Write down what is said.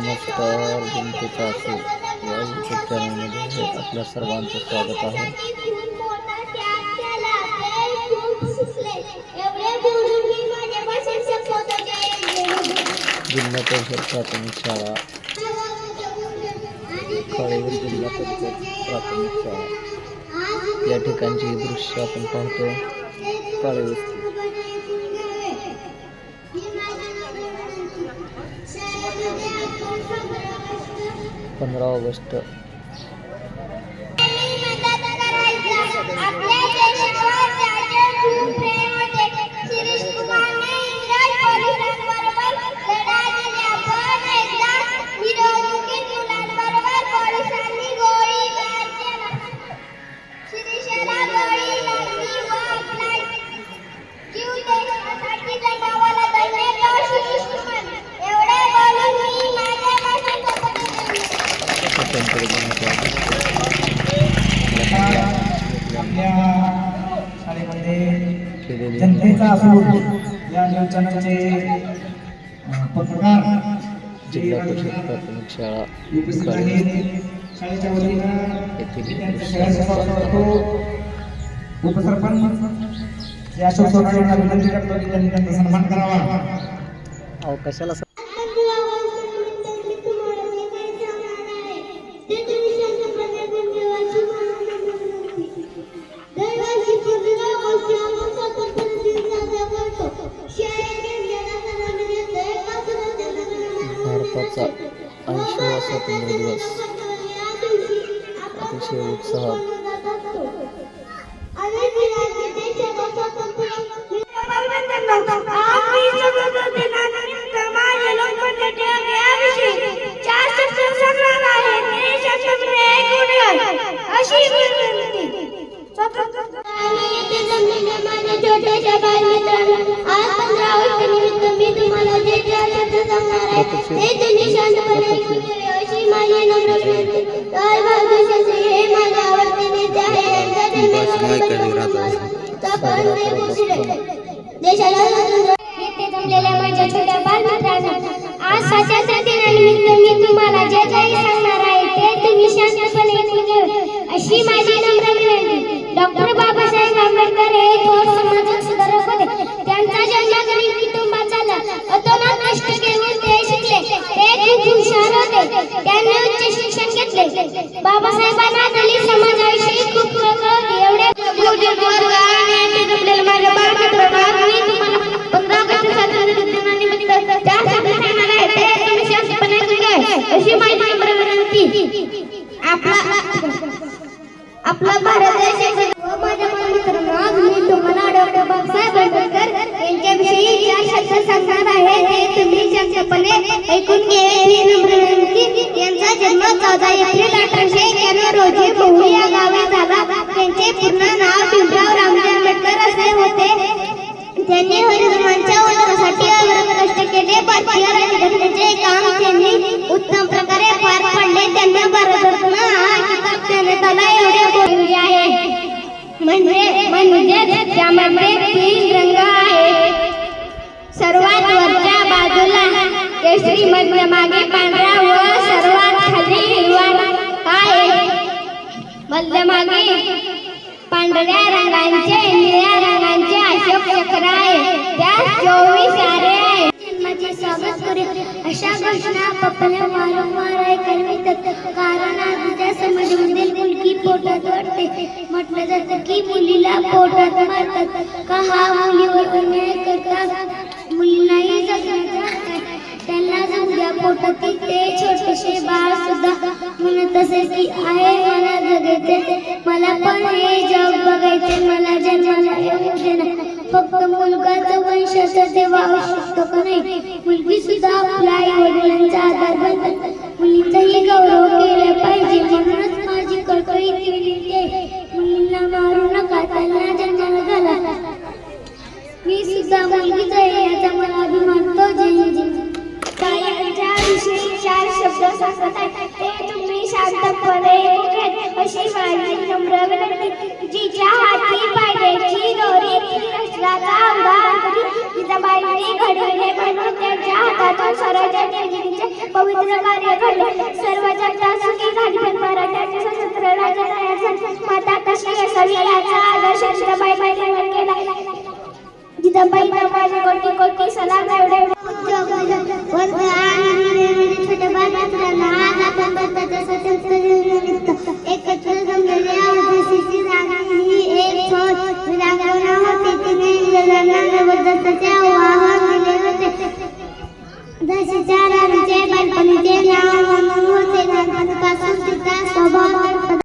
नमस्कार जनतेचा असो या यूट्यूब चॅनलमध्ये आपल्या सर्वांचं स्वागत आहे. जिल्हा परिषद प्राथमिक शाळा काळेवस्ती जिल्हा परिषद प्राथमिक शाळा या ठिकाणची हे दृश्य आपण पाहतो. काळेवस्ती 15 ऑगस्ट जनतेचा असून या न्यूज चॅनलचे पत्रकार जिल्हा परिषद प्राथमिक शाळा शाळेच्या वतीनं उपसरपंच या अशोक सोनार यांना विनंती करतो की त्यांनी त्यांचा सन्मान करावा. अवकाशाला भारताचा 80वा स्वातंत्र्य दिवस अतिशय उत्साहात माझ्या छोट्या बालमित्रांनो, आज स्वातंत्र्य दिनानिमित्त मी तुम्हाला जे काही सांगणार आहे ते तुम्ही शांतपणे ऐकून घ्यावे अशी माझी नम्र विनंती. डॉक्टर बाबासाहेब आंबेडकर हे थोर समाज सुधारक होते. त्यांचा जन्म गरीब कुटुंबात झाला. अतोनात कष्ट घेऊन ते शिकले. ते खूप हुशार होते. त्यांनी उच्च शिक्षण घेतले. बाबासाहेबांना दलित समाजाविषयी खूप कळकळ होती. एवढे माझ्या बालमित्रांनो, मी तुम्हाला 15 ऑगस्ट स्वातंत्र्य दिनानिमित्त त्या शब्द सांगणार आहे ते तुम्ही शांतपणे ऐकून घ्या अशी माझी नम्र विनंती. आपला भारत देश माझ्या बालमित्रांनो, आज मी तुम्हाला डॉक्टर बाबासाहेब आंबेडकर यांच्याविषयी 4 शब्द सांगणार आहे ते तुम्ही शांतपणे ऐकून घ्या ही नम्र विनंती. यांचा जन्म 14 एप्रिल 1891 रोजी बहुळी या गावी झाला. त्यांचे पूर्ण नाव भीमराव रामजी आंबेडकर असे होते. त्यांनी हरिजनांच्या उद्धारासाठी अविरत कष्ट केले. भारतीय राज्यघटनेचे काम त्यांनी उत्तम प्रकारे पार पाडले. त्यांना भारतरत्न हा किताब देण्यात आला. एवढे बोलले आहे म्हणजे त्यामध्ये 3 रंग आहेत. सर्वात वरच्या बाजूला केशरी, मध्यमागे पांढरा व सर्वात खाली हिरवा आहे. मध्यमागे पांढऱ्या रंगाचे, निळ्या रंगाचे अशोक चक्र आहे. त्यास 24 तारे आहेत. जन्माचे स्वागत करेल अशा घोषणा पप्पाला वारंवार ऐकायला मिळतात. कारण आजच्या समाजामध्ये मुलगी पोटात वाढते. म्हटलं जातं की मुलीला पोटात मारतात का हा मुलीवर अन्याय करतात. मुलींनाही जगण्याचा त्यांना जगल्या पोटात ते छोटेसे बाळ सुद्धा म्हणत असे की आहे मला जगायचे, मला पण हे जग बघायचे, मला जन्माला येऊ दे ना. फक्त मुलगाचं वंशाचा देवा आवश्यकतो का नाही. मुलगी सुद्धा आपल्या आई वडिलांचा आधार बनतात. मुलींचाही गौरव केला पाहिजे. म्हणूनच माझी कळकळी केलेली आहे. मुलींना मारू नका, त्यांना जन्माला घाला. मी सुद्धा मुलगीच आहे याचा मला अभिमान होतो. जय विषयी 4 शब्द सांगत आहे ते तुम्ही शांतपणे ऐकून अशी माझी नम्र विनंती. जिच्या हाती पायद्याची दोरी तिचा बाईने घडविले म्हणून त्यांच्या हातातून स्वराज्य निर्मितीचे पवित्र कार्य घडले. सर्व जनता सुखी झाली. मराठ्याचे स्वतंत्र राज्य तयार झाले. माता कशी असावी याचा आदर्श जिजाबाईंनी केला. जिजाबाईंना माझे कोटी कोटी सलाम. एवढे